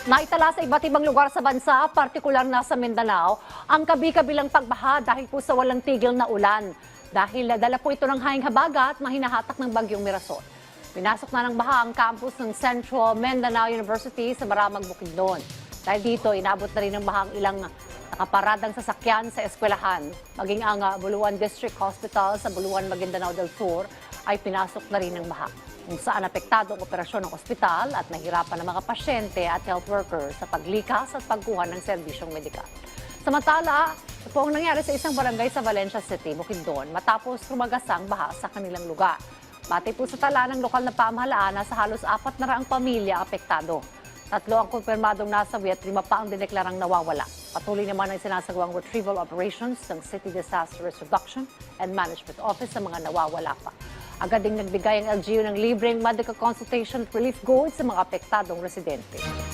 Naitala sa iba't ibang lugar sa bansa, partikular na sa Mindanao, ang kabi-kabilang pagbaha dahil po sa walang tigil na ulan. Dahil dala po ito ng hanging habagat na hinahatak ng bagyong Mirasol. Pinasok na ng baha ang campus ng Central Mindanao University sa Maramag, Bukidnon. Dahil dito, inabot na rin ng baha ang ilang nakaparadang sasakyan sa eskwelahan. Maging ang Buluan District Hospital sa Buluan, Maguindanao del Sur ay pinasok na rin ng baha, kung saan apektado ang operasyon ng ospital at nahirapan ng mga pasyente at health workers sa paglikas at pagkuha ng serbisyong medikal. Samantala, ito po ang nangyari sa isang barangay sa Valencia City, Bukidnon, matapos rumagasang baha sa kanilang lugar. Batay po sa tala ng lokal na pamahalaan, nasa halos 400 pamilya apektado. 3 ang kumpirmadong nasawi at 5 pa ang dineklarang nawawala. Patuloy naman ang sinasagawang retrieval operations ng City Disaster Risk Reduction and Management Office sa mga nawawala pa. Agad ding nagbigay ang LGU ng libreng medical consultation at relief goods sa mga apektadong residente.